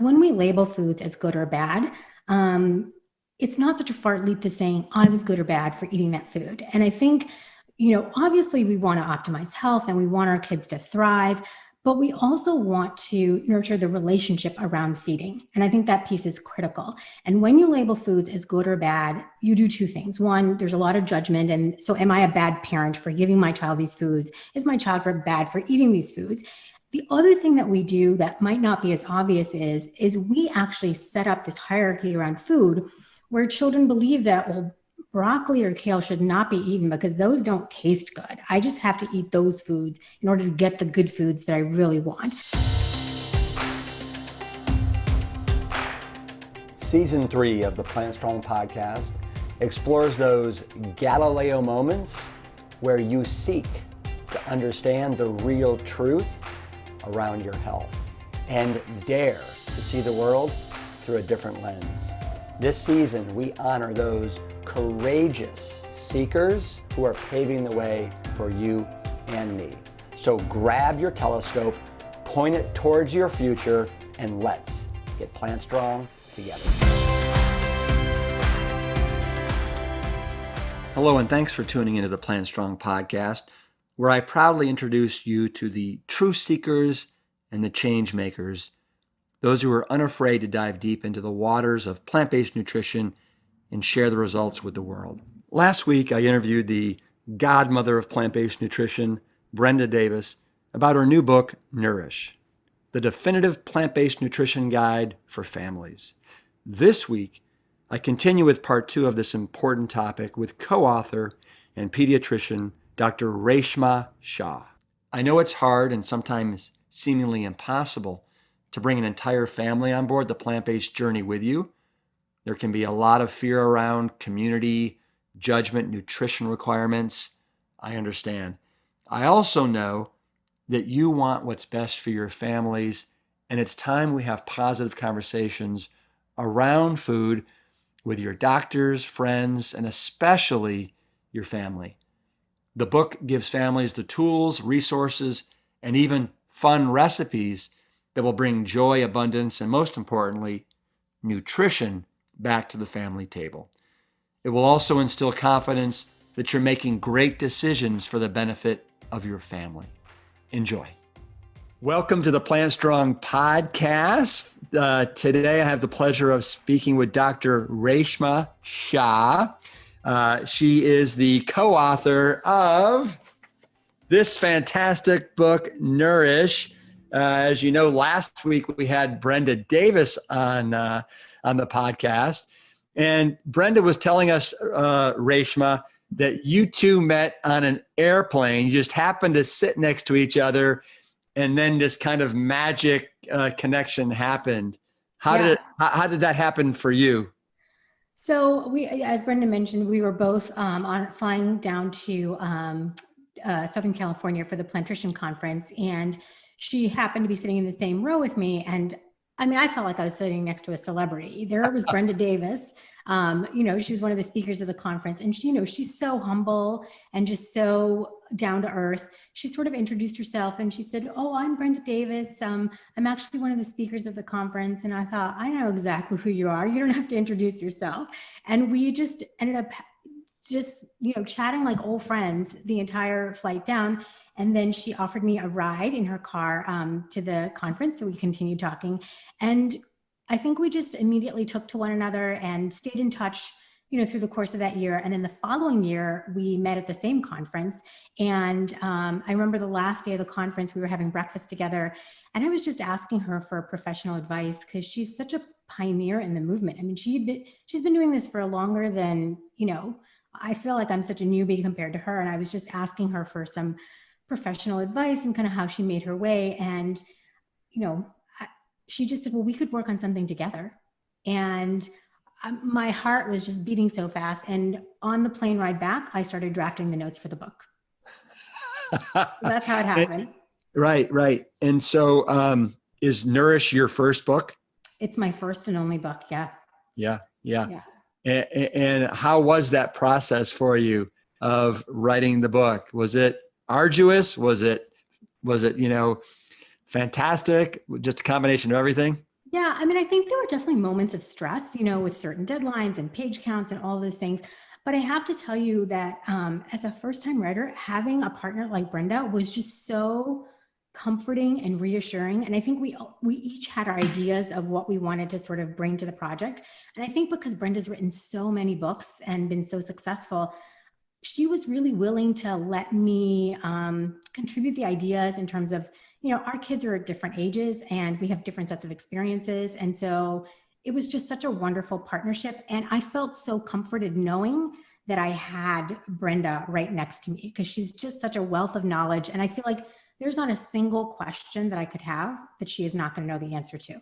when we label foods as good or bad, it's not such a far leap to saying I was good or bad for eating that food. And I think, obviously we want to optimize health and we want our kids to thrive, but we also want to nurture the relationship around feeding. And I think that piece is critical. And when you label foods as good or bad, you do two things. One, there's a lot of judgment. And so am I a bad parent for giving my child these foods? Is my child bad for eating these foods? The other thing that we do that might not be as obvious is we actually set up this hierarchy around food where children believe that, well, broccoli or kale should not be eaten because those don't taste good. I just have to eat those foods in order to get the good foods that I really want. Season 3 of the Plant Strong podcast explores those Galileo moments where you seek to understand the real truth around your health and dare to see the world through a different lens. This season, we honor those courageous seekers who are paving the way for you and me. So grab your telescope, point it towards your future, and let's get plant strong together. Hello, and thanks for tuning into the Plant Strong podcast, where I proudly introduce you to the true seekers and the change makers, those who are unafraid to dive deep into the waters of plant-based nutrition and share the results with the world. Last week, I interviewed the godmother of plant-based nutrition, Brenda Davis, about her new book, Nourish, the definitive plant-based nutrition guide for families. This week, I continue with part 2 of this important topic with co-author and pediatrician, Dr. Reshma Shah. I know it's hard and sometimes seemingly impossible to bring an entire family on board the plant-based journey with you. There can be a lot of fear around community, judgment, nutrition requirements. I understand. I also know that you want what's best for your families, and it's time we have positive conversations around food with your doctors, friends, and especially your family. The book gives families the tools, resources, and even fun recipes that will bring joy, abundance, and most importantly, nutrition back to the family table. It will also instill confidence that you're making great decisions for the benefit of your family. Enjoy. Welcome to the Plant Strong podcast. Today I have the pleasure of speaking with Dr. Reshma Shah. She is the co-author of this fantastic book, Nourish. As you know, last week we had Brenda Davis on the podcast, and Brenda was telling us, Reshma, that you two met on an airplane. You just happened to sit next to each other, and then this kind of magic connection happened. How did that happen for you? So we, as Brenda mentioned, we were both flying down to Southern California for the Plantrition Conference, and she happened to be sitting in the same row with me. And I mean, I felt like I was sitting next to a celebrity. There was Brenda Davis. She was one of the speakers of the conference, and she's so humble and just so down to earth. She sort of introduced herself and she said, "Oh, I'm Brenda Davis. I'm actually one of the speakers of the conference." And I thought, I know exactly who you are. You don't have to introduce yourself. And we just ended up chatting like old friends the entire flight down. And then she offered me a ride in her car to the conference. So we continued talking. And I think we just immediately took to one another and stayed in touch, through the course of that year. And then the following year, we met at the same conference. And I remember the last day of the conference, we were having breakfast together. And I was just asking her for professional advice because she's such a pioneer in the movement. I mean, she's been doing this for longer than, I feel like I'm such a newbie compared to her. And I was just asking her for some professional advice and kind of how she made her way. And, she just said, well, we could work on something together. And my heart was just beating so fast. And on the plane ride back, I started drafting the notes for the book. So that's how it happened. Right. And so is Nourish your first book? It's my first and only book. Yeah. Yeah. And how was that process for you of writing the book? Was it arduous? Was it fantastic? Just a combination of everything? Yeah, I mean, I think there were definitely moments of stress, with certain deadlines and page counts and all those things. But I have to tell you that as a first-time writer, having a partner like Brenda was just so comforting and reassuring. And I think we each had our ideas of what we wanted to sort of bring to the project. And I think because Brenda's written so many books and been so successful, she was really willing to let me contribute the ideas in terms of, our kids are at different ages and we have different sets of experiences. And so it was just such a wonderful partnership. And I felt so comforted knowing that I had Brenda right next to me because she's just such a wealth of knowledge. And I feel like there's not a single question that I could have that she is not going to know the answer to.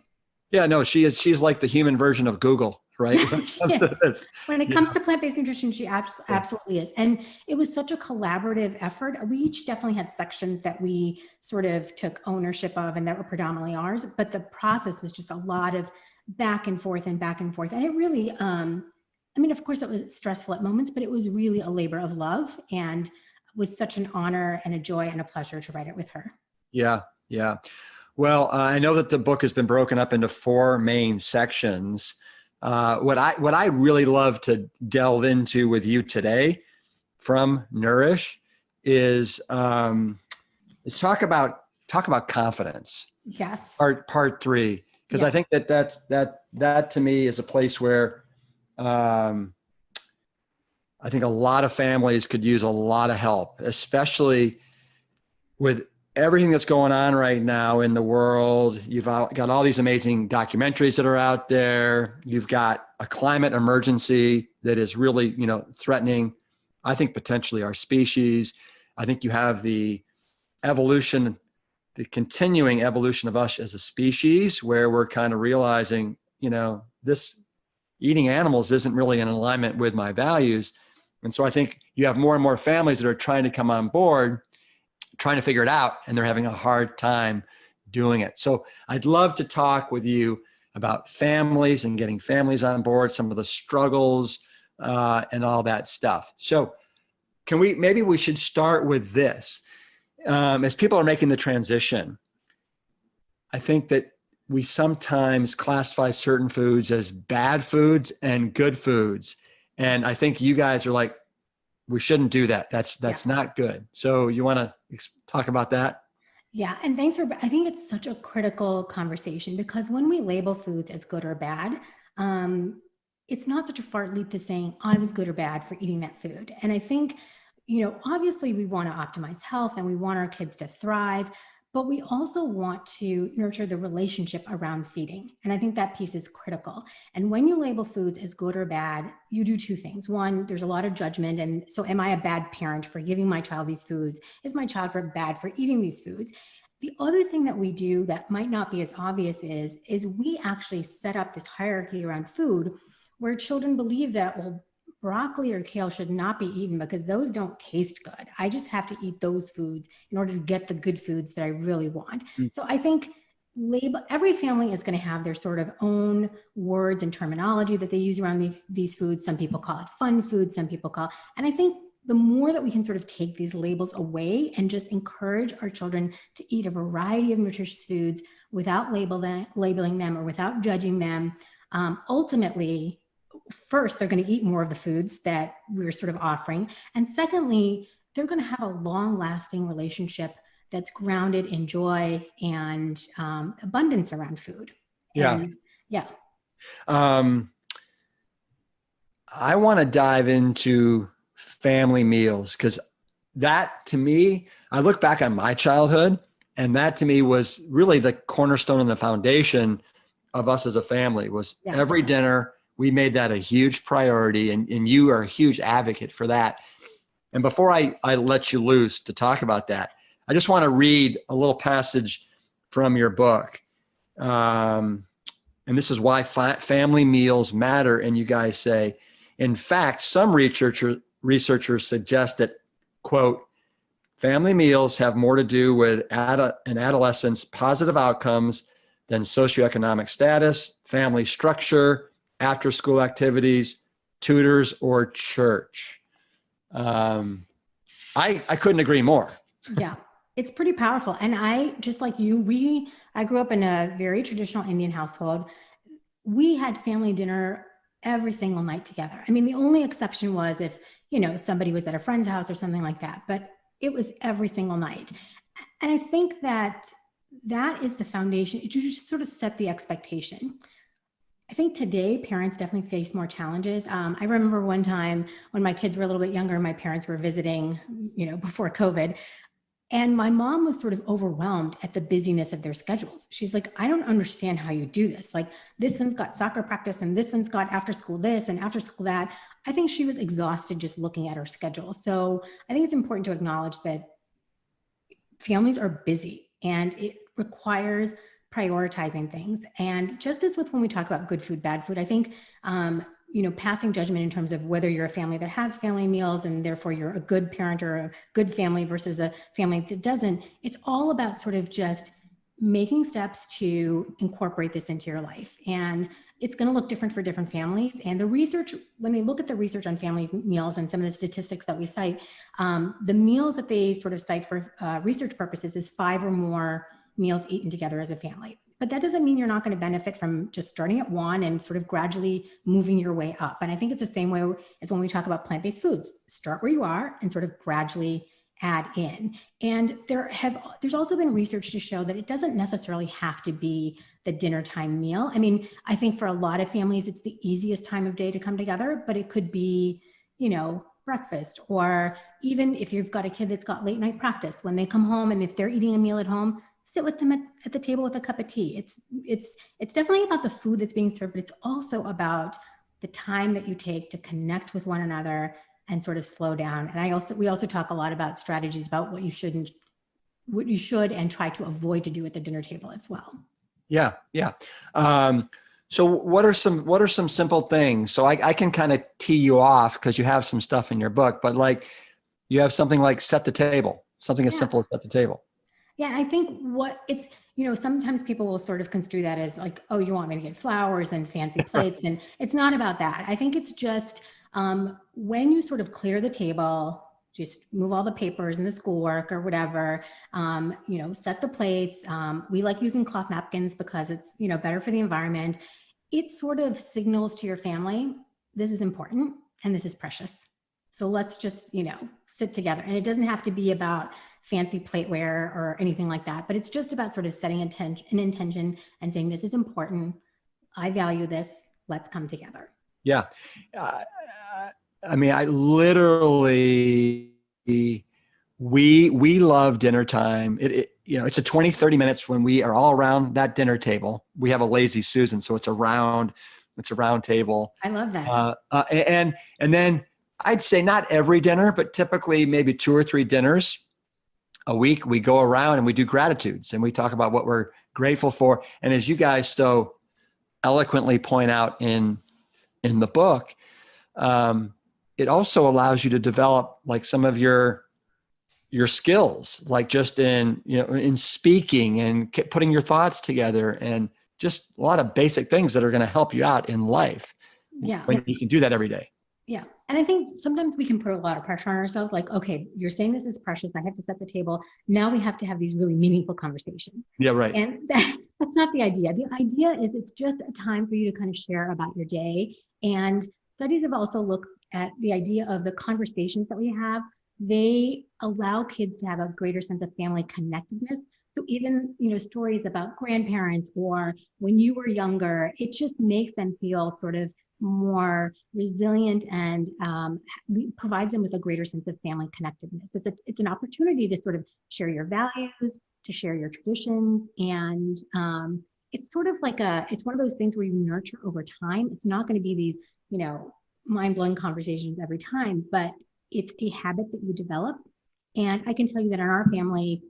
Yeah, no, she's like the human version of Google, right? Yes. When it comes Yeah. to plant-based nutrition, she absolutely is. And it was such a collaborative effort. We each definitely had sections that we sort of took ownership of and that were predominantly ours, but the process was just a lot of back and forth and back and forth. And it really, I mean, of course it was stressful at moments, but it was really a labor of love and was such an honor and a joy and a pleasure to write it with her. Yeah, yeah. Well, I know that the book has been broken up into 4 main sections. What I really love to delve into with you today from Nourish is talk about confidence. Yes. Part 3, because Yeah. I think that to me is a place where I think a lot of families could use a lot of help, especially with everything that's going on right now in the world. You've got all these amazing documentaries that are out there. You've got a climate emergency that is really, threatening, I think, potentially our species. I think you have the continuing evolution of us as a species, where we're kind of realizing, this eating animals isn't really in alignment with my values. And so I think you have more and more families that are trying to come on board, trying to figure it out, and they're having a hard time doing it. So I'd love to talk with you about families and getting families on board, some of the struggles and all that stuff. So maybe we should start with this. As people are making the transition, I think that we sometimes classify certain foods as bad foods and good foods. And I think you guys are like, we shouldn't do that. That's not good. So you want to talk about that? Yeah. And I think it's such a critical conversation because when we label foods as good or bad, it's not such a far leap to saying I was good or bad for eating that food. And I think, obviously we want to optimize health and we want our kids to thrive, but we also want to nurture the relationship around feeding. And I think that piece is critical. And when you label foods as good or bad, you do 2 things. One, there's a lot of judgment. And so am I a bad parent for giving my child these foods? Is my child bad for eating these foods? The other thing that we do that might not be as obvious is we actually set up this hierarchy around food where children believe that, well, broccoli or kale should not be eaten because those don't taste good. I just have to eat those foods in order to get the good foods that I really want. So I think every family is going to have their sort of own words and terminology that they use around these foods. Some people call it fun food, some people and I think the more that we can sort of take these labels away and just encourage our children to eat a variety of nutritious foods without labeling them or without judging them, ultimately, first, they're going to eat more of the foods that we're sort of offering. And secondly, they're going to have a long-lasting relationship that's grounded in joy and abundance around food. Yeah. And yeah. I want to dive into family meals because that to me, I look back on my childhood and that to me was really the cornerstone and the foundation of us as a family was every dinner. We made that a huge priority and you are a huge advocate for that. And before I let you loose to talk about that, I just want to read a little passage from your book. And this is why family meals matter. And you guys say, in fact, some researchers suggest that, quote, family meals have more to do with an adolescent's positive outcomes than socioeconomic status, family structure, after-school activities, tutors, or church. I couldn't agree more. Yeah, it's pretty powerful. And I, just like you, I grew up in a very traditional Indian household. We had family dinner every single night together. I mean, the only exception was if, somebody was at a friend's house or something like that, but it was every single night. And I think that is the foundation. You just sort of set the expectation. I think today parents definitely face more challenges. I remember one time when my kids were a little bit younger, my parents were visiting, before COVID. And my mom was sort of overwhelmed at the busyness of their schedules. She's like, I don't understand how you do this. Like, this one's got soccer practice and this one's got after school this and after school that. I think she was exhausted just looking at her schedule. So I think it's important to acknowledge that families are busy and it requires prioritizing things. And just as with when we talk about good food, bad food, I think, passing judgment in terms of whether you're a family that has family meals and therefore you're a good parent or a good family versus a family that doesn't, it's all about sort of just making steps to incorporate this into your life. And it's going to look different for different families. And the research, when they look at the research on families' meals and some of the statistics that we cite, the meals that they sort of cite for research purposes is 5 or more meals eaten together as a family. But that doesn't mean you're not going to benefit from just starting at 1 and sort of gradually moving your way up. And I think it's the same way as when we talk about plant-based foods. Start where you are and sort of gradually add in. And there's also been research to show that it doesn't necessarily have to be the dinner time meal. I mean, I think for a lot of families, it's the easiest time of day to come together, but it could be, breakfast, or even if you've got a kid that's got late night practice, when they come home and if they're eating a meal at home, sit with them at the table with a cup of tea. It's definitely about the food that's being served, but it's also about the time that you take to connect with one another and sort of slow down. And we also talk a lot about strategies about what you should and try to avoid to do at the dinner table as well. Yeah. Yeah. So what are some simple things? So I can kind of tee you off because you have some stuff in your book, but like you have something like set the table, something as simple as set the table. Yeah, I think sometimes people will sort of construe that as like, oh, you want me to get flowers and fancy plates. And it's not about that. I think it's just when you sort of clear the table, just move all the papers and the schoolwork or whatever, set the plates. We like using cloth napkins because it's, better for the environment. It sort of signals to your family, this is important and this is precious. So let's just, sit together. And it doesn't have to be about fancy plateware or anything like that, but it's just about sort of setting an intention and saying, this is important. I value this. Let's come together. Yeah. I mean, I literally, we love dinner time. It's a 20, 30 minutes when we are all around that dinner table. We have a lazy Susan, so it's a round table. I love that. And then I'd say not every dinner, but typically maybe 2 or 3 dinners a week, we go around and we do gratitudes and we talk about what we're grateful for. And as you guys so eloquently point out in the book, it also allows you to develop like some of your skills, like just in speaking and putting your thoughts together and just a lot of basic things that are going to help you out in life. Yeah. When you can do that every day. Yeah. And I think sometimes we can put a lot of pressure on ourselves. Like, okay, you're saying this is precious. I have to set the table. Now we have to have these really meaningful conversations. Yeah, right. And that's not the idea. The idea is it's just a time for you to kind of share about your day. And studies have also looked at the idea of the conversations that we have. They allow kids to have a greater sense of family connectedness. So even, stories about grandparents or when you were younger, it just makes them feel sort of more resilient and provides them with a greater sense of family connectedness. It's an opportunity to sort of share your values, to share your traditions, and it's sort of like it's one of those things where you nurture over time. It's not going to be these mind-blowing conversations every time, but it's a habit that you develop. And I can tell you that in our family,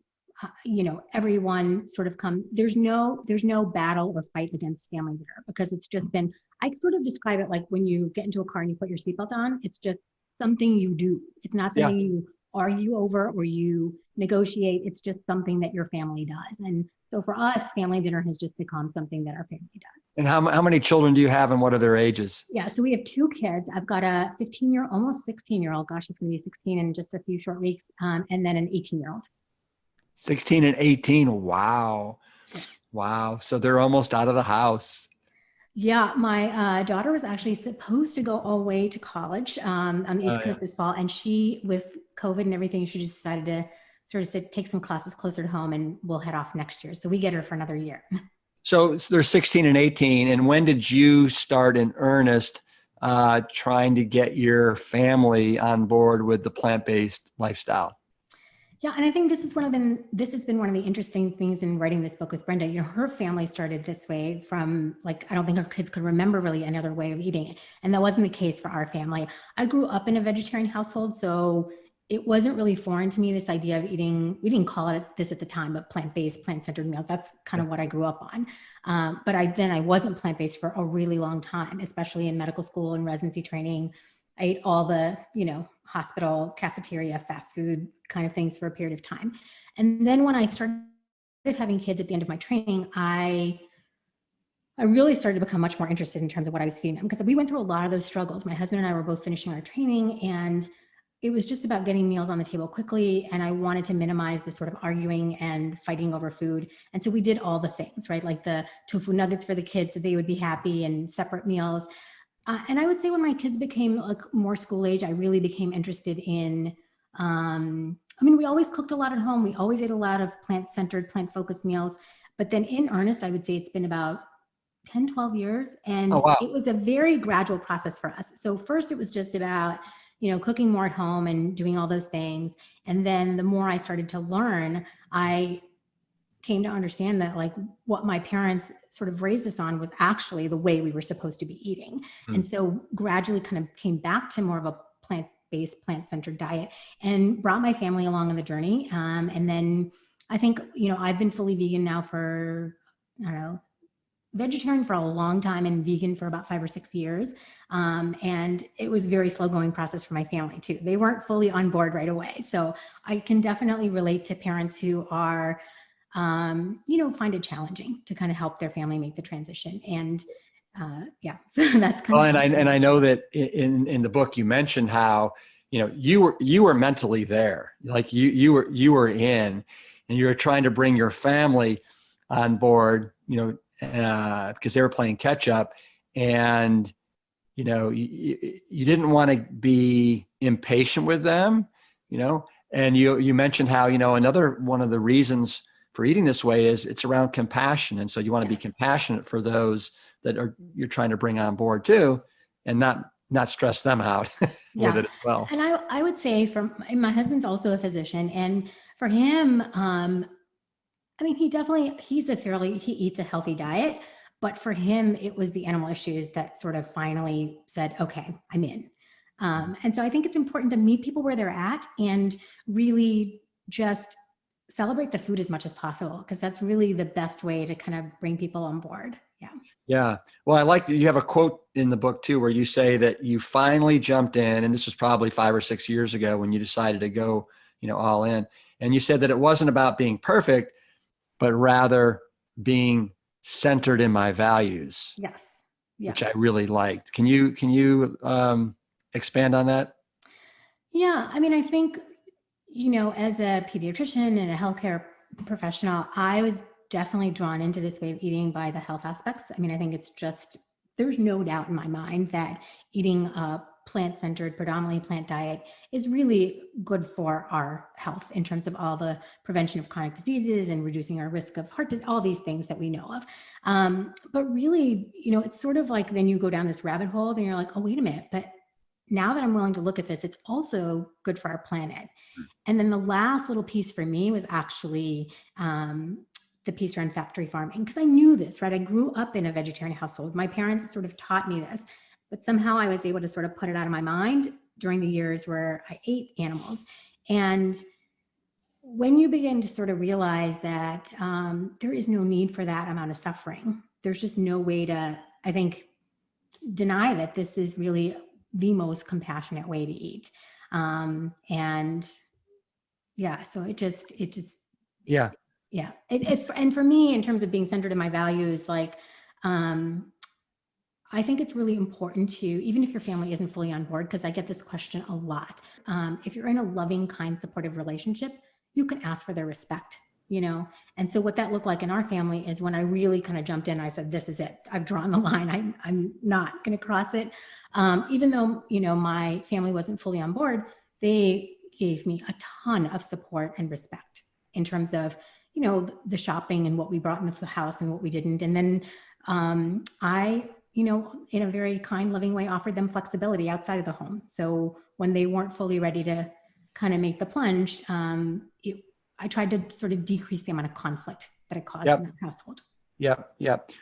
everyone sort of there's no battle or fight against family dinner because it's just been, I sort of describe it like when you get into a car and you put your seatbelt on, it's just something you do. It's not something you argue over or you negotiate. It's just something that your family does. And so for us, family dinner has just become something that our family does. And how many children do you have and what are their ages? Yeah, so we have 2 kids. I've got a 15-year, almost 16-year-old. Gosh, it's going to be 16 in just a few short weeks. And then an 18-year-old. 16 and 18. Wow. Wow. So they're almost out of the house. Yeah, my daughter was actually supposed to go away to college on the Oh, East yeah. Coast this fall, and she, with COVID and everything, she just decided to sort of take some classes closer to home, and we'll head off next year. So we get her for another year. So they're 16 and 18. And when did you start in earnest trying to get your family on board with the plant-based lifestyle? Yeah, and I think this has been one of the interesting things in writing this book with Brenda. You know, her family started this way from, like, I don't think her kids could remember really another way of eating. And that wasn't the case for our family. I grew up in a vegetarian household, so it wasn't really foreign to me, this idea of eating, we didn't call it this at the time, but plant-based, plant-centered meals. That's kind of what I grew up on. But I wasn't plant-based for a really long time, especially in medical school and residency training. I ate all the, hospital cafeteria, fast food kind of things for a period of time. And then when I started having kids at the end of my training, I really started to become much more interested in terms of what I was feeding them, because we went through a lot of those struggles. My husband and I were both finishing our training, and it was just about getting meals on the table quickly. And I wanted to minimize the sort of arguing and fighting over food. And so we did all the things, right? Like the tofu nuggets for the kids so they would be happy, and separate meals. And I would say when my kids became like more school age, I really became interested in, we always cooked a lot at home. We always ate a lot of plant-centered, plant-focused meals. But then in earnest, I would say it's been about 10, 12 years. Oh, And wow. it was a very gradual process for us. So first it was just about, cooking more at home and doing all those things. And then the more I started to learn, I came to understand that, like, what my parents sort of raised us on was actually the way we were supposed to be eating. Hmm. And so gradually kind of came back to more of a plant-based, plant-centered diet, and brought my family along on the journey. And then I think, I've been fully vegan now for, I don't know, vegetarian for a long time and vegan for about 5 or 6 years. And it was a very slow going process for my family too. They weren't fully on board right away. So I can definitely relate to parents who are, find it challenging to kind of help their family make the transition. And yeah, so that's kind Well, of and how I started I this know book. that in the book you mentioned how you were mentally there, like you were in, and you were trying to bring your family on board, because they were playing catch up, and you didn't want to be impatient with them, and you mentioned how another one of the reasons for eating this way is it's around compassion, and so you want to be Yes. compassionate for those that you're trying to bring on board too, and not stress them out with Yeah. it as well. And I would say, from my husband's also a physician, and for him, he eats a healthy diet, but for him, it was the animal issues that sort of finally said, okay, I'm in. And so I think it's important to meet people where they're at and really just celebrate the food as much as possible, because that's really the best way to kind of bring people on board. Yeah. Yeah. Well, I like that you have a quote in the book too, where you say that you finally jumped in, and this was probably 5 or 6 years ago when you decided to go, all in. And you said that it wasn't about being perfect, but rather being centered in my values, Yes. Yeah. which I really liked. Can you expand on that? Yeah. I think, as a pediatrician and a healthcare professional, I was definitely drawn into this way of eating by the health aspects. I think it's just, there's no doubt in my mind that eating a plant-centered, predominantly plant diet is really good for our health in terms of all the prevention of chronic diseases and reducing our risk of heart disease, all these things that we know of. But really, it's sort of like then you go down this rabbit hole and you're like, oh, wait a minute, but now that I'm willing to look at this, it's also good for our planet. And then the last little piece for me was actually the piece around factory farming, because I knew this, right? I grew up in a vegetarian household. My parents sort of taught me this, but somehow I was able to sort of put it out of my mind during the years where I ate animals. And when you begin to sort of realize that there is no need for that amount of suffering, there's just no way to, I think, deny that this is really the most compassionate way to eat. And yeah, so Yeah. yeah. And for me, in terms of being centered in my values, like, I think it's really important to, even if your family isn't fully on board, because I get this question a lot. If you're in a loving, kind, supportive relationship, you can ask for their respect. And so what that looked like in our family is when I really kind of jumped in, I said, this is it. I've drawn the line. I'm not going to cross it. Even though, my family wasn't fully on board, they gave me a ton of support and respect in terms of, the shopping and what we brought in the house and what we didn't. And then I, in a very kind, loving way, offered them flexibility outside of the home. So when they weren't fully ready to kind of make the plunge, I tried to sort of decrease the amount of conflict that it caused in that household. Yep.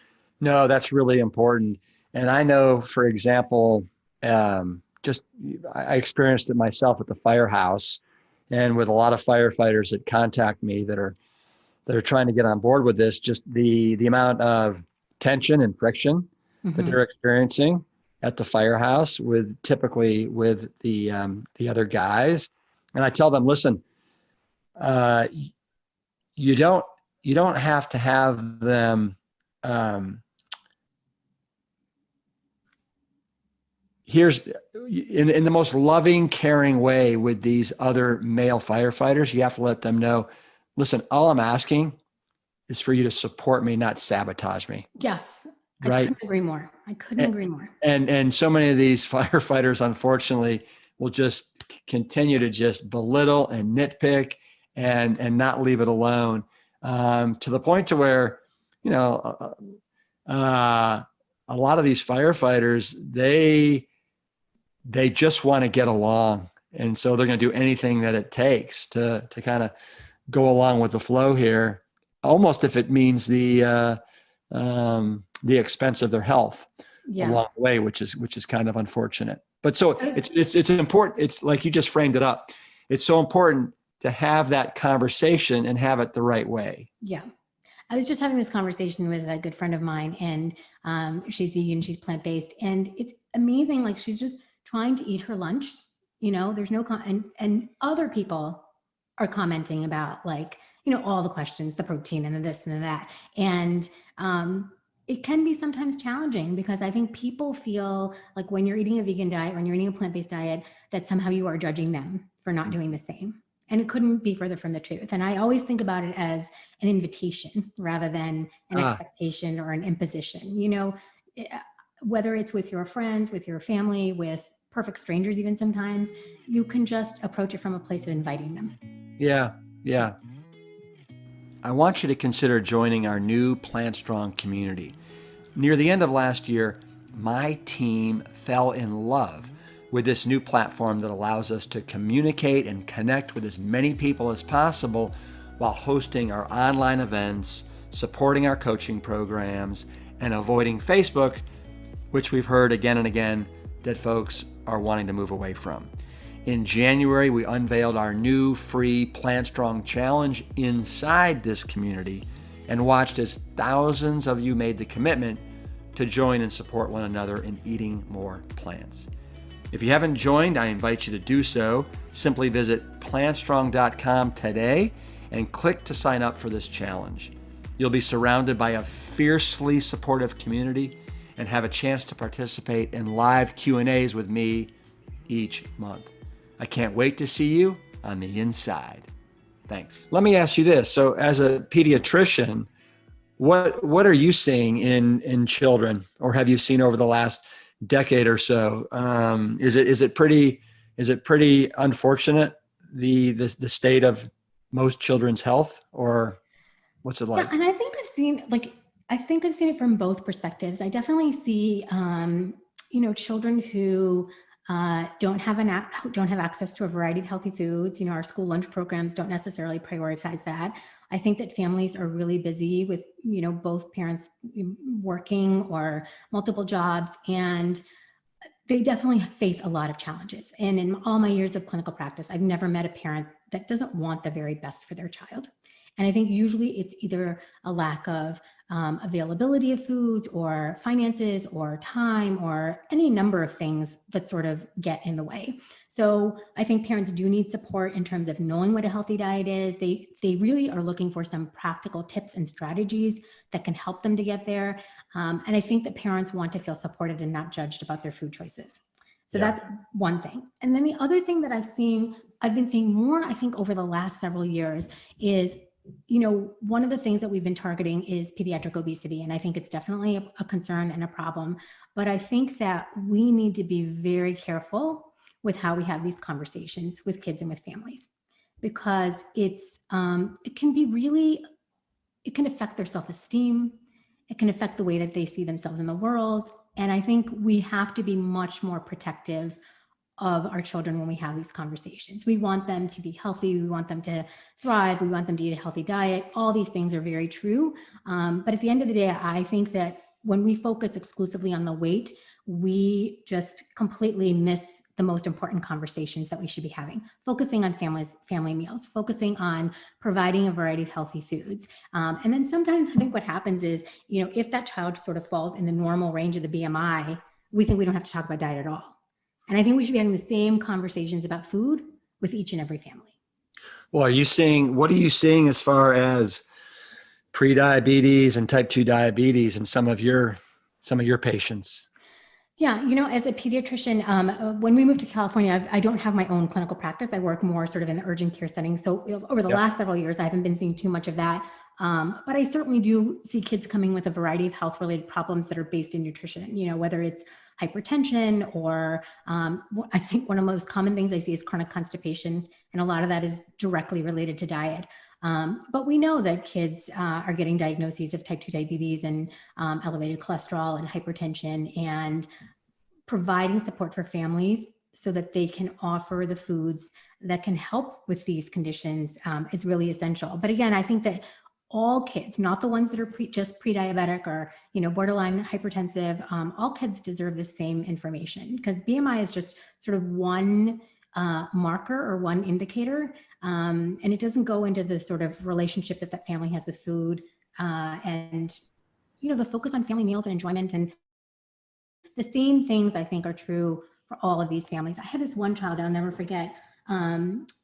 No, that's really important. And I know, for example, I experienced it myself at the Firehouse, and with a lot of firefighters that contact me that are trying to get on board with this, just the amount of tension and friction that they're experiencing at the Firehouse typically with the other guys. And I tell them, listen, you don't have to have them here's in the most loving, caring way with these other male firefighters. You have to let them know, listen, all I'm asking is for you to support me, not sabotage me. Yes. Right. I couldn't agree more. And so many of these firefighters, unfortunately, will just continue to just belittle and nitpick and not leave it alone, to the point to where, a lot of these firefighters, they just want to get along. And so they're going to do anything that it takes to kind of go along with the flow here, almost if it means the expense of their health along the way, which is kind of unfortunate. But so it's important. It's like you just framed it up. It's so important to have that conversation and have it the right way. Yeah. I was just having this conversation with a good friend of mine, and she's vegan, she's plant-based, and it's amazing. Like, she's just trying to eat her lunch, there's no, and other people are commenting about, like, all the questions, the protein and the this and the that. And it can be sometimes challenging, because I think people feel like when you're eating a vegan diet, when you're eating a plant-based diet, that somehow you are judging them for not doing the same. And it couldn't be further from the truth. And I always think about it as an invitation rather than an expectation or an imposition. Whether it's with your friends, with your family, with perfect strangers, even sometimes, you can just approach it from a place of inviting them. Yeah. I want you to consider joining our new Plant Strong community. Near the end of last year, my team fell in love with this new platform that allows us to communicate and connect with as many people as possible while hosting our online events, supporting our coaching programs, and avoiding Facebook, which we've heard again and again that folks are wanting to move away from. In January, we unveiled our new free Plant Strong Challenge inside this community and watched as thousands of you made the commitment to join and support one another in eating more plants. If you haven't joined, I invite you to do so. Simply visit plantstrong.com today and click to sign up for this challenge. You'll be surrounded by a fiercely supportive community and have a chance to participate in live Q&As with me each month. I can't wait to see you on the inside. Thanks. Let me ask you this. So as a pediatrician, what are you seeing in children, or have you seen over the last decade or so? Is it pretty unfortunate, the state of most children's health, or what's it like? Yeah, and I think I've seen it from both perspectives. I definitely see children who don't have access to a variety of healthy foods. Our school lunch programs don't necessarily prioritize that. I think that families are really busy with, both parents working or multiple jobs, and they definitely face a lot of challenges. And in all my years of clinical practice, I've never met a parent that doesn't want the very best for their child. And I think usually it's either a lack of availability of foods, or finances, or time, or any number of things that sort of get in the way. So I think parents do need support in terms of knowing what a healthy diet is. They really are looking for some practical tips and strategies that can help them to get there. And I think that parents want to feel supported and not judged about their food choices. So that's one thing. And then the other thing that I've been seeing more, I think, over the last several years is one of the things that we've been targeting is pediatric obesity. And I think it's definitely a concern and a problem. But I think that we need to be very careful with how we have these conversations with kids and with families, because it can be really, it can affect their self-esteem. It can affect the way that they see themselves in the world. And I think we have to be much more protective of our children when we have these conversations. We want them to be healthy. We want them to thrive. We want them to eat a healthy diet. All these things are very true. But at the end of the day, I think that when we focus exclusively on the weight, we just completely miss the most important conversations that we should be having, focusing on family meals, focusing on providing a variety of healthy foods. And then sometimes I think what happens is, if that child sort of falls in the normal range of the BMI, we think we don't have to talk about diet at all. And I think we should be having the same conversations about food with each and every family. Well, what are you seeing as far as prediabetes and type 2 diabetes in some of your patients? Yeah, as a pediatrician, when we moved to California, I don't have my own clinical practice. I work more sort of in the urgent care setting. So over the last several years, I haven't been seeing too much of that. But I certainly do see kids coming with a variety of health-related problems that are based in nutrition, whether it's hypertension or I think one of the most common things I see is chronic constipation. And a lot of that is directly related to diet. But we know that kids are getting diagnoses of type 2 diabetes and elevated cholesterol and hypertension, and providing support for families so that they can offer the foods that can help with these conditions is really essential. But again, I think that all kids, not the ones that are just pre-diabetic or, borderline hypertensive, all kids deserve the same information, because BMI is just sort of one marker or one indicator. And it doesn't go into the sort of relationship that family has with food and, the focus on family meals and enjoyment. And the same things I think are true for all of these families. I had this one child I'll never forget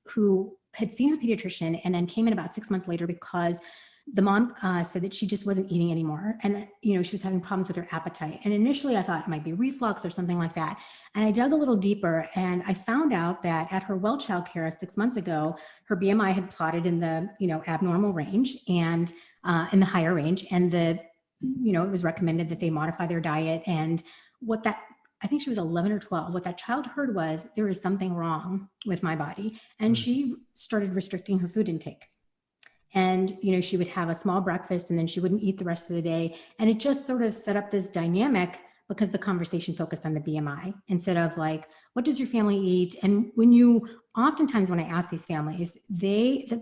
who had seen her pediatrician and then came in about 6 months later because the mom said that she just wasn't eating anymore. And, she was having problems with her appetite. And initially I thought it might be reflux or something like that. And I dug a little deeper and I found out that at her well child care 6 months ago, her BMI had plotted in the, abnormal range and in the higher range. And it was recommended that they modify their diet. And I think she was 11 or 12. What that child heard was, there is something wrong with my body. And she started restricting her food intake. And, she would have a small breakfast and then she wouldn't eat the rest of the day. And it just sort of set up this dynamic because the conversation focused on the BMI instead of like, what does your family eat? And oftentimes when I ask these families, the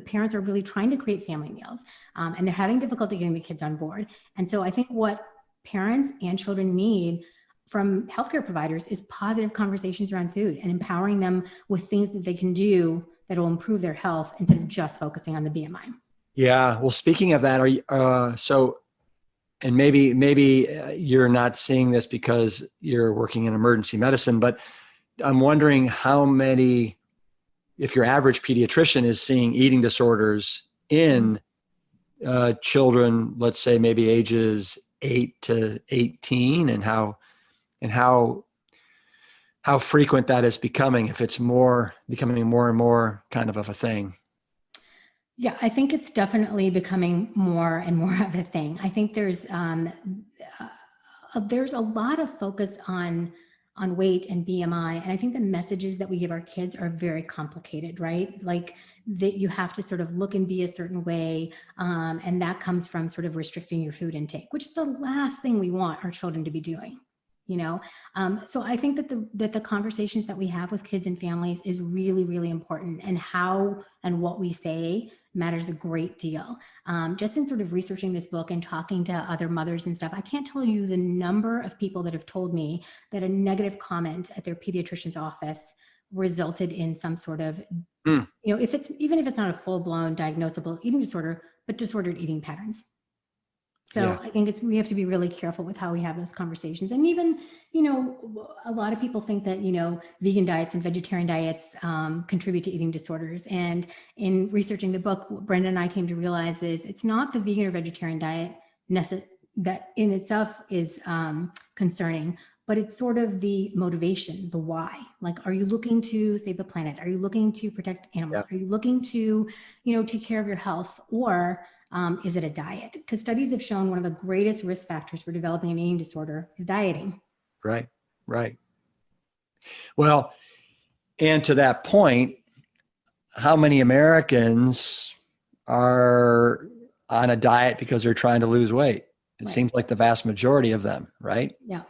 parents are really trying to create family meals and they're having difficulty getting the kids on board. And so I think what parents and children need from healthcare providers is positive conversations around food and empowering them with things that they can do that will improve their health instead of just focusing on the BMI. Yeah. Well, speaking of that, are you, and maybe you're not seeing this because you're working in emergency medicine, but I'm wondering if your average pediatrician is seeing eating disorders in children, let's say maybe ages 8 to 18, and how frequent that is becoming, if it's becoming more and more kind of a thing. Yeah, I think it's definitely becoming more and more of a thing. I think there's a lot of focus on weight and BMI. And I think the messages that we give our kids are very complicated, right? Like that you have to sort of look and be a certain way. And that comes from sort of restricting your food intake, which is the last thing we want our children to be doing. So I think that the conversations that we have with kids and families is really, really important, and how and what we say matters a great deal. Just in sort of researching this book and talking to other mothers and stuff, I can't tell you the number of people that have told me that a negative comment at their pediatrician's office resulted in some sort of, even if it's not a full-blown diagnosable eating disorder, but disordered eating patterns. So I think we have to be really careful with how we have those conversations. And even, a lot of people think that, vegan diets and vegetarian diets contribute to eating disorders. And in researching the book, what Brenda and I came to realize is it's not the vegan or vegetarian diet that in itself is concerning, but it's sort of the motivation, the why. Like, are you looking to save the planet? Are you looking to protect animals? Yeah. Are you looking to, take care of your health? Or is it a diet? Because studies have shown one of the greatest risk factors for developing an eating disorder is dieting. Right. Right. Well, and to that point, how many Americans are on a diet because they're trying to lose weight? It Right. seems like the vast majority of them, right? Yeah.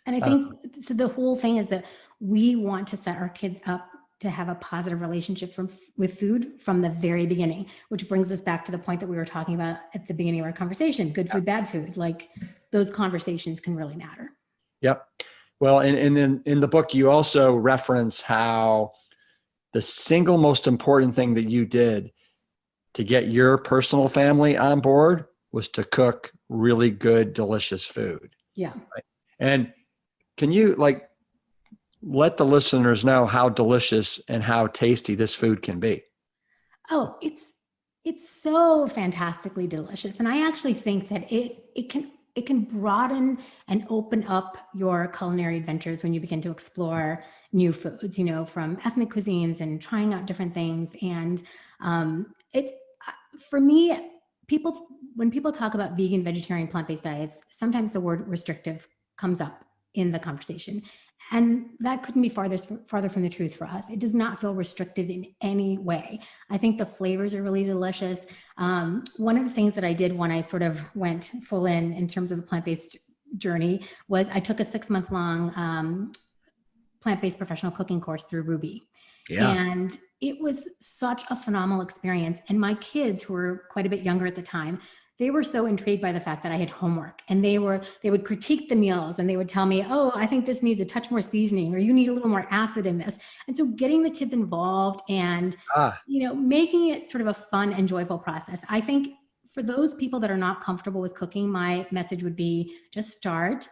And I Uh, think so the whole thing is that we want to set our kids up to have a positive relationship with food from the very beginning, which brings us back to the point that we were talking about at the beginning of our conversation, good food, bad food. Like those conversations can really matter. Yep. Well, and in the book, you also reference how the single most important thing that you did to get your personal family on board was to cook really good, delicious food. Yeah. Right? And can you let the listeners know how delicious and how tasty this food can be? Oh, it's so fantastically delicious. And I actually think that it can broaden and open up your culinary adventures when you begin to explore new foods, from ethnic cuisines and trying out different things. And it's for me, when people talk about vegan, vegetarian, plant-based diets, sometimes the word restrictive comes up in the conversation. And that couldn't be farther from the truth for us. It does not feel restrictive in any way. I think the flavors are really delicious. One of the things that I did when I sort of went full in terms of the plant-based journey was I took a 6-month long plant-based professional cooking course through Ruby. Yeah. And it was such a phenomenal experience. And my kids, who were quite a bit younger at the time, they were so intrigued by the fact that I had homework, and they would critique the meals, and they would tell me, oh, I think this needs a touch more seasoning, or you need a little more acid in this. And so getting the kids involved and, making it sort of a fun and joyful process. I think for those people that are not comfortable with cooking, my message would be just start.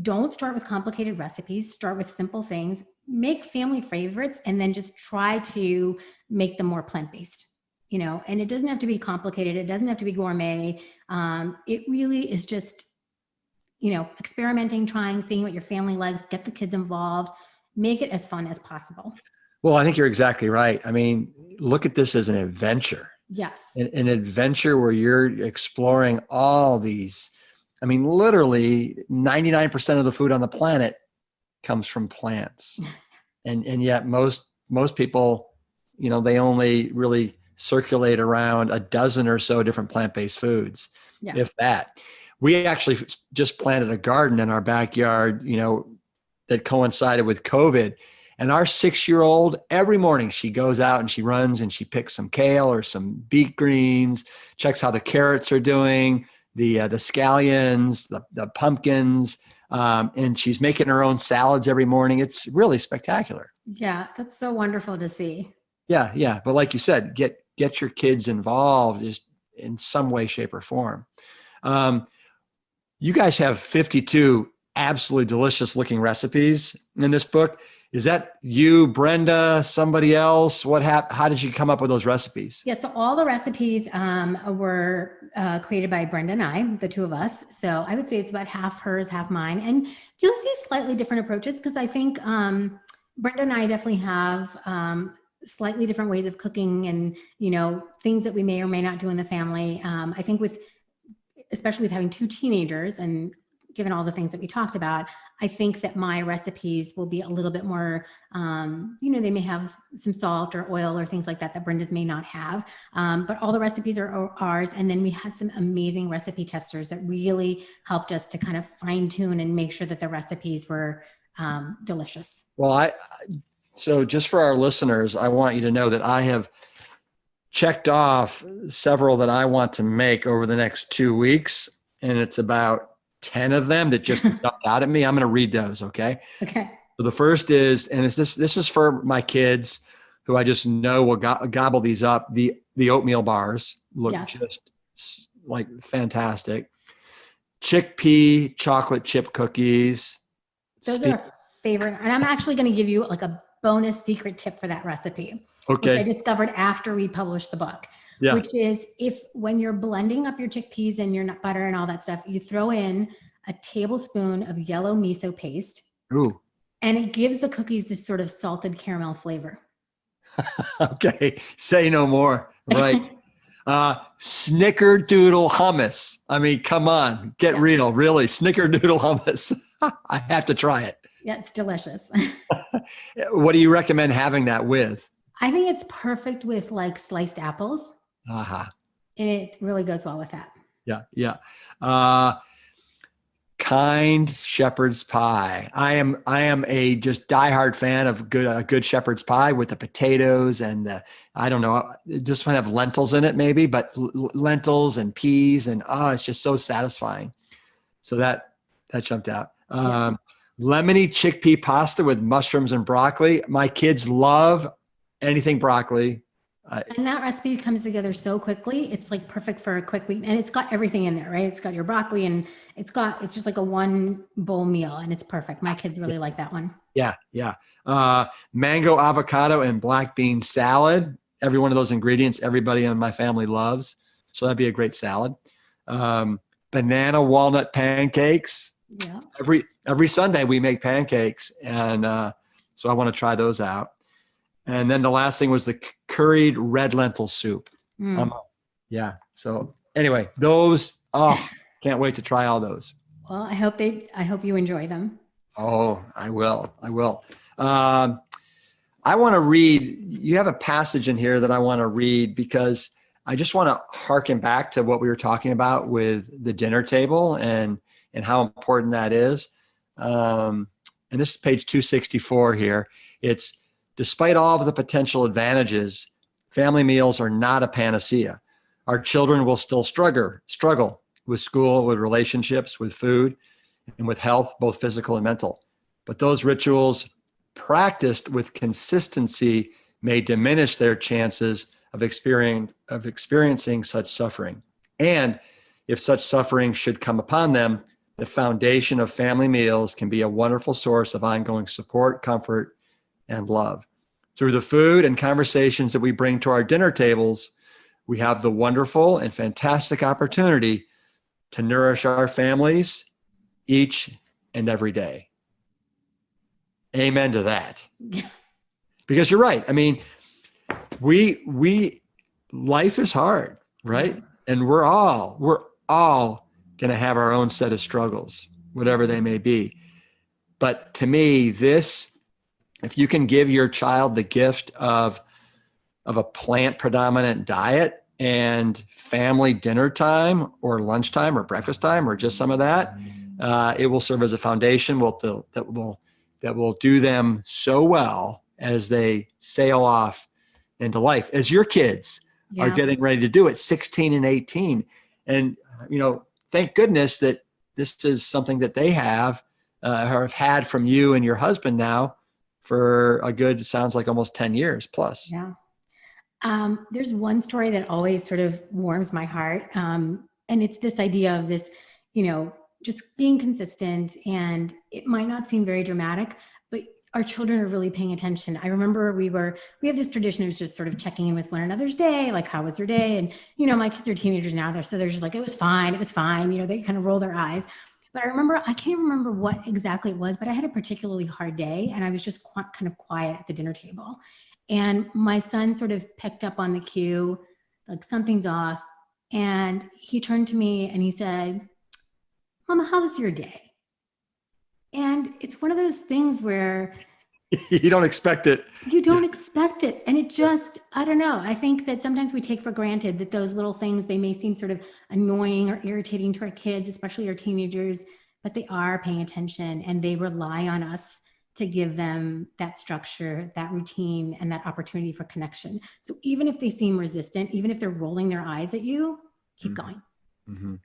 Don't start with complicated recipes. Start with simple things. Make family favorites, and then just try to make them more plant-based. And it doesn't have to be complicated. It doesn't have to be gourmet. It really is just, experimenting, trying, seeing what your family likes, get the kids involved, make it as fun as possible. Well, I think you're exactly right. I mean, look at this as an adventure. Yes. An adventure where you're exploring all these. I mean, literally 99% of the food on the planet comes from plants. And yet most people, they only really circulate around a dozen or so different plant-based foods, if that. We actually just planted a garden in our backyard, that coincided with COVID. And our 6-year-old, every morning she goes out and she runs and she picks some kale or some beet greens, checks how the carrots are doing, the scallions, the pumpkins, and she's making her own salads every morning. It's really spectacular. Yeah, that's so wonderful to see. Yeah. But like you said, get your kids involved just in some way, shape, or form. You guys have 52 absolutely delicious looking recipes in this book. Is that you, Brenda, somebody else? How did you come up with those recipes? Yeah, so all the recipes were created by Brenda and I, the two of us. So I would say it's about half hers, half mine. And you'll see slightly different approaches because I think Brenda and I definitely have slightly different ways of cooking and, things that we may or may not do in the family. I think especially with having 2 teenagers and given all the things that we talked about, I think that my recipes will be a little bit more, they may have some salt or oil or things like that Brenda's may not have. But all the recipes are ours. And then we had some amazing recipe testers that really helped us to kind of fine tune and make sure that the recipes were delicious. Well, so just for our listeners, I want you to know that I have checked off several that I want to make over the next 2 weeks. And it's about 10 of them that just jumped out at me. I'm going to read those. Okay. Okay. So the first is, and this is for my kids who I just know will gobble these up. The oatmeal bars look just like fantastic. Chickpea chocolate chip cookies. Those are a favorite. And I'm actually going to give you like a bonus secret tip for that recipe. Okay. Which I discovered after we published the book. Yeah. Which is when you're blending up your chickpeas and your nut butter and all that stuff, you throw in a tablespoon of yellow miso paste, Ooh. and it gives the cookies this sort of salted caramel flavor. Okay. Say no more. Right. Snickerdoodle hummus. I mean, come on, get real. Really. Snickerdoodle hummus. I have to try it. Yeah, it's delicious. What do you recommend having that with? I think it's perfect with like sliced apples. Aha. It really goes well with that. Yeah. Yeah. Uh, Kind shepherd's pie. I am a just diehard fan of good shepherd's pie with the potatoes and the, I don't know, just want to have lentils in it maybe, but lentils and peas and it's just so satisfying. So that jumped out. Yeah. Lemony chickpea pasta with mushrooms and broccoli. My kids love anything broccoli. And that recipe comes together so quickly. It's like perfect for a quick week. And it's got everything in there, right? It's got your broccoli and it's just like a one bowl meal and it's perfect. My kids really like that one. Yeah. Yeah. Mango, avocado, and black bean salad. Every one of those ingredients, everybody in my family loves. So that'd be a great salad. Banana walnut pancakes. Yeah. Every Sunday we make pancakes. And so I want to try those out. And then the last thing was the curried red lentil soup. Yeah. So anyway, those, can't wait to try all those. Well, I hope you enjoy them. Oh, I will. I want to read, you have a passage in here that I want to read because I just want to harken back to what we were talking about with the dinner table and how important that is. And this is page 264 here. It's, despite all of the potential advantages, family meals are not a panacea. Our children will still struggle with school, with relationships, with food, and with health, both physical and mental. But those rituals practiced with consistency may diminish their chances of experiencing such suffering. And if such suffering should come upon them, the foundation of family meals can be a wonderful source of ongoing support, comfort, and love. Through the food and conversations that we bring to our dinner tables, we have the wonderful and fantastic opportunity to nourish our families each and every day. Amen to that. Because you're right. I mean, life is hard, right? And we're all going to have our own set of struggles, whatever they may be. But to me, if you can give your child the gift of a plant predominant diet and family dinner time or lunchtime or breakfast time or just some of that, it will serve as a foundation that will do them so well as they sail off into life, as your kids are getting ready to do at 16 and 18. And, thank goodness that this is something that they have had from you and your husband now for a good, sounds like almost 10 years plus. Yeah. There's one story that always sort of warms my heart. And it's this idea of this, just being consistent, and it might not seem very dramatic, but our children are really paying attention. I remember we have this tradition of just sort of checking in with one another's day, like, how was your day? And, my kids are teenagers now, so they're just like, it was fine. They kind of roll their eyes. But I can't remember what exactly it was, but I had a particularly hard day and I was just kind of quiet at the dinner table. And my son sort of picked up on the cue, like something's off. And he turned to me and he said, "Mama, how was your day?" And it's one of those things where you don't expect it. You don't expect it. And it just, I don't know. I think that sometimes we take for granted that those little things, they may seem sort of annoying or irritating to our kids, especially our teenagers, but they are paying attention and they rely on us to give them that structure, that routine, and that opportunity for connection. So even if they seem resistant, even if they're rolling their eyes at you, keep going. Mm-hmm.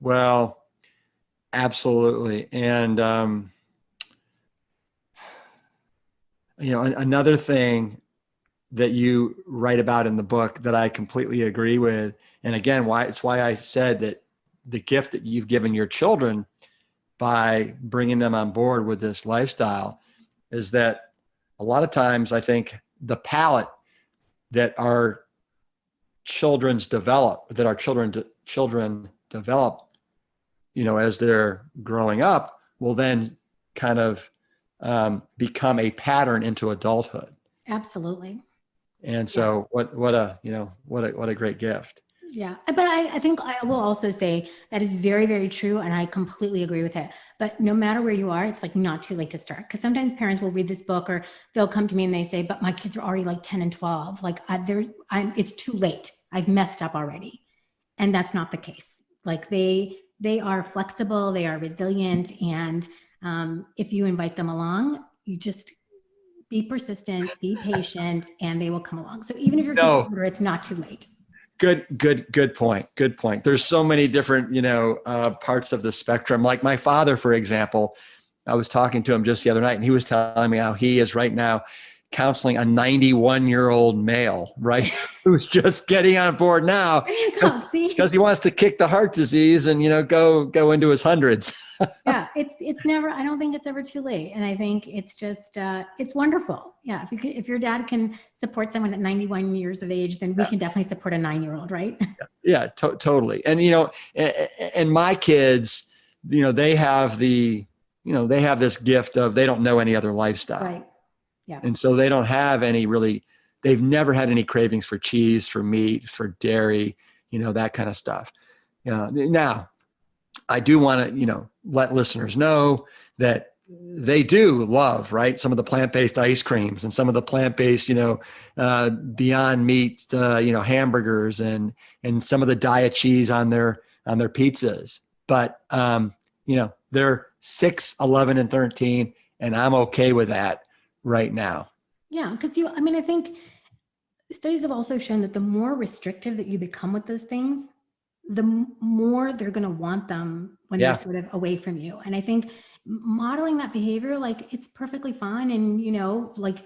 Well, absolutely. And, another thing that you write about in the book that I completely agree with, and again, why I said that the gift that you've given your children by bringing them on board with this lifestyle is that a lot of times I think the palate that our children develop as they're growing up, will then kind of become a pattern into adulthood. Absolutely. And so what a great gift. Yeah. But I think I will also say that is very, very true. And I completely agree with it. But no matter where you are, it's like not too late to start. Because sometimes parents will read this book or they'll come to me and they say, but my kids are already like 10 and 12. Like it's too late. I've messed up already. And that's not the case. Like they are flexible, they are resilient. And if you invite them along, you just be persistent, be patient, and they will come along. So even if your kids are older, it's not too late. Good point. Good point. There's so many different, parts of the spectrum. Like my father, for example, I was talking to him just the other night and he was telling me how he is right now counseling a 91-year-old male, right? Who's just getting on board now because he wants to kick the heart disease and, go into his hundreds. Yeah, it's never, I don't think it's ever too late. And I think it's just, it's wonderful. Yeah. If your dad can support someone at 91 years of age, then we can definitely support a 9-year-old, right? Yeah, totally. And, and my kids, they have they have this gift of, they don't know any other lifestyle. Right. Yeah. And so they don't have they've never had any cravings for cheese, for meat, for dairy, that kind of stuff. Now, I do want to, let listeners know that they do love, right, some of the plant-based ice creams and some of the plant-based, Beyond Meat, hamburgers and some of the diet cheese on their pizzas. But, they're 6, 11, and 13, and I'm okay with that right now. Yeah, because I think studies have also shown that the more restrictive that you become with those things, the more they're going to want them when they're sort of away from you. And I think modeling that behavior, like it's perfectly fine. And, like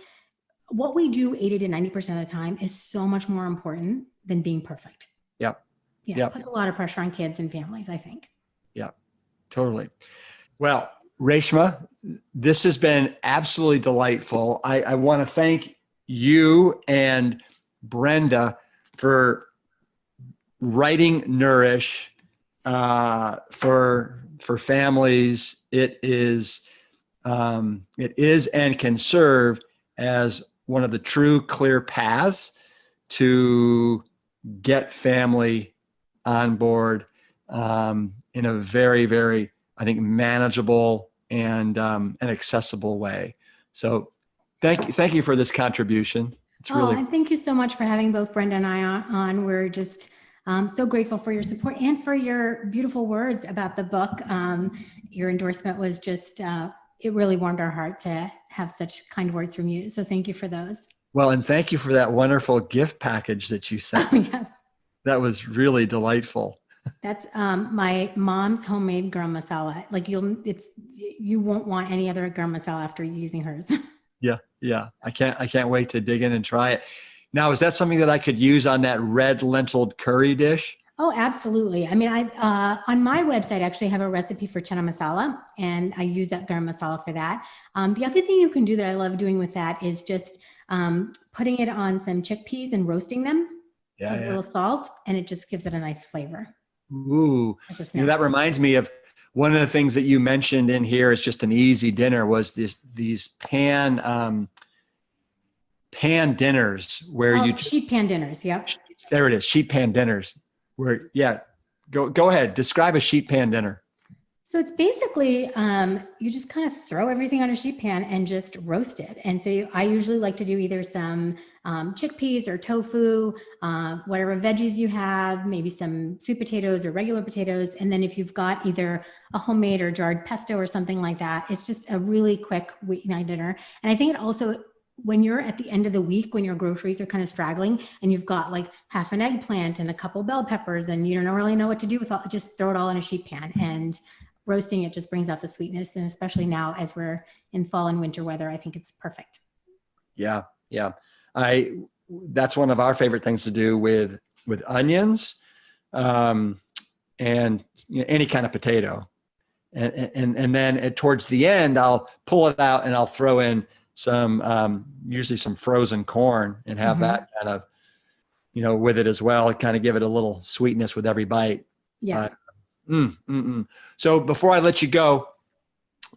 what we do 80 to 90% of the time is so much more important than being perfect. Yep. Yeah. It puts a lot of pressure on kids and families, I think. Yeah, totally. Well, Reshma, this has been absolutely delightful. I want to thank you and Brenda for writing Nourish for families. It is and can serve as one of the true clear paths to get family on board in a very, very, I think, manageable and an accessible way. So thank you for this contribution. It's really. And thank you so much for having both Brenda and I on. We're just so grateful for your support and for your beautiful words about the book. Your endorsement was just, it really warmed our heart to have such kind words from you. So thank you for those. Well, and thank you for that wonderful gift package that you sent. Yes. That was really delightful. That's my mom's homemade garam masala. Like you won't want any other garam masala after using hers. Yeah. I can't wait to dig in and try it. Now, is that something that I could use on that red lentil curry dish? Oh, absolutely. I mean, I on my website, I actually have a recipe for chana masala, and I use that garam masala for that. The other thing you can do that I love doing with that is just putting it on some chickpeas and roasting them with a little salt, and it just gives it a nice flavor. Ooh, that reminds me of one of the things that you mentioned in here is just an easy dinner was these pan dinners where sheet pan dinners. Yep. There it is. Sheet pan dinners where, go ahead. Describe a sheet pan dinner. So it's basically, you just kind of throw everything on a sheet pan and just roast it. And so I usually like to do either some chickpeas or tofu, whatever veggies you have, maybe some sweet potatoes or regular potatoes. And then if you've got either a homemade or jarred pesto or something like that, it's just a really quick weeknight dinner. And I think it also, when you're at the end of the week, when your groceries are kind of straggling and you've got like half an eggplant and a couple bell peppers and you don't really know what to do with it, just throw it all in a sheet pan, and roasting it just brings out the sweetness. And especially now as we're in fall and winter weather, I think it's perfect. Yeah. That's one of our favorite things to do with onions and any kind of potato. And then towards the end, I'll pull it out and I'll throw in some, usually some frozen corn and have that kind of, with it as well, kind of give it a little sweetness with every bite. Yeah. So before I let you go,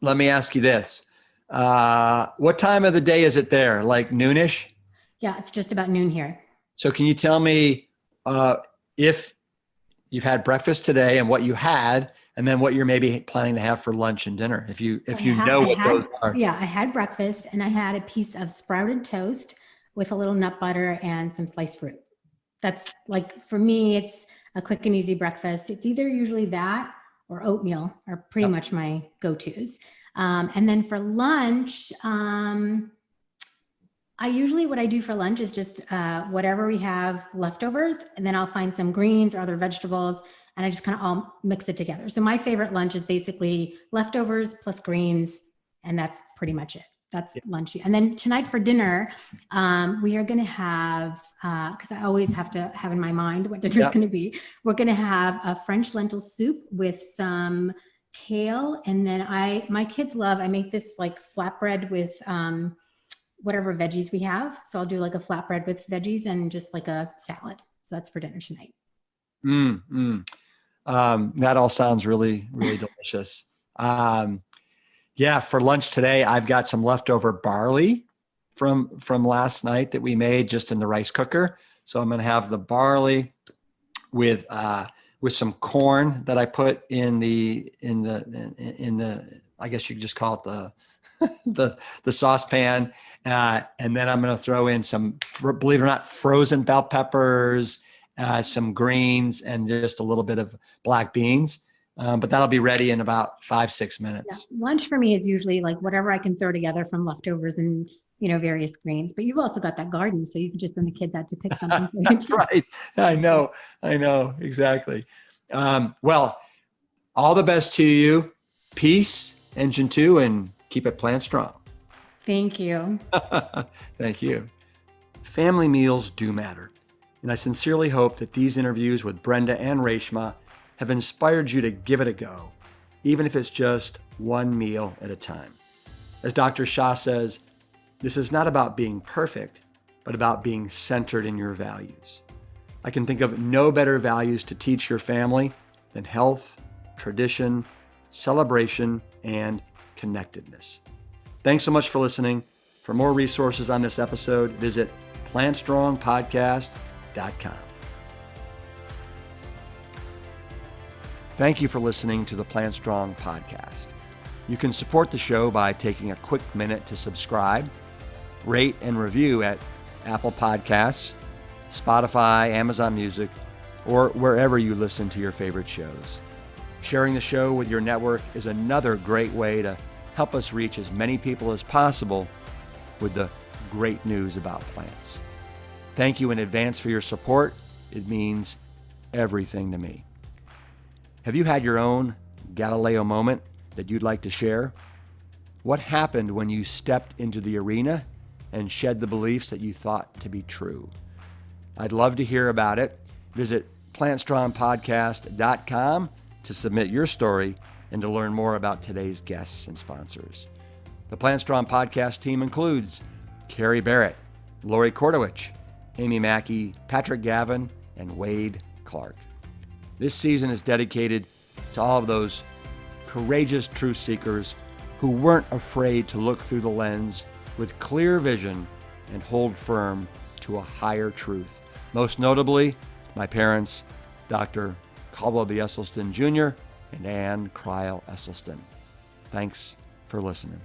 let me ask you this. What time of the day is it there? Like noonish? Yeah, it's just about noon here. So can you tell me if you've had breakfast today and what you had, and then what you're maybe planning to have for lunch and dinner, if you know what those are? Yeah, I had breakfast and I had a piece of sprouted toast with a little nut butter and some sliced fruit. That's like, for me, it's a quick and easy breakfast. It's either usually that or oatmeal are pretty much my go-tos. And then for lunch, what I do for lunch is just whatever we have leftovers, and then I'll find some greens or other vegetables, and I just kind of all mix it together. So my favorite lunch is basically leftovers plus greens, and that's pretty much it. That's lunch. And then tonight for dinner, we are going to have, because I always have to have in my mind what dinner is going to be. We're going to have a French lentil soup with some kale, and then my kids love. I make this like flatbread with whatever veggies we have. So I'll do like a flatbread with veggies and just like a salad. So that's for dinner tonight. That all sounds really, really delicious. For lunch today, I've got some leftover barley from last night that we made just in the rice cooker. So I'm going to have the barley with some corn that I put in the I guess you could just call it the saucepan. And then I'm going to throw in some, believe it or not, frozen bell peppers, some greens, and just a little bit of black beans. But that'll be ready in about 5-6 minutes. Yeah. Lunch for me is usually like whatever I can throw together from leftovers and, various greens. But you've also got that garden, so you can just send the kids out to pick something. That's right. I know. Exactly. Well, all the best to you. Peace, Engine 2, and keep it plant strong. Thank you. Thank you. Family meals do matter. And I sincerely hope that these interviews with Brenda and Reshma have inspired you to give it a go, even if it's just one meal at a time. As Dr. Shah says, this is not about being perfect, but about being centered in your values. I can think of no better values to teach your family than health, tradition, celebration, and connectedness. Thanks so much for listening. For more resources on this episode, visit plantstrongpodcast.com. Thank you for listening to the Plant Strong podcast. You can support the show by taking a quick minute to subscribe, rate, and review at Apple Podcasts, Spotify, Amazon Music, or wherever you listen to your favorite shows. Sharing the show with your network is another great way to help us reach as many people as possible with the great news about plants. Thank you in advance for your support. It means everything to me. Have you had your own Galileo moment that you'd like to share? What happened when you stepped into the arena and shed the beliefs that you thought to be true? I'd love to hear about it. Visit plantstrongpodcast.com to submit your story and to learn more about today's guests and sponsors. The Plant Strong podcast team includes Carrie Barrett, Lori Kordowich, Amy Mackey, Patrick Gavin, and Wade Clark. This season is dedicated to all of those courageous truth seekers who weren't afraid to look through the lens with clear vision and hold firm to a higher truth. Most notably, my parents, Dr. Caldwell B. Esselstyn Jr. and Ann Cryle Esselstyn. Thanks for listening.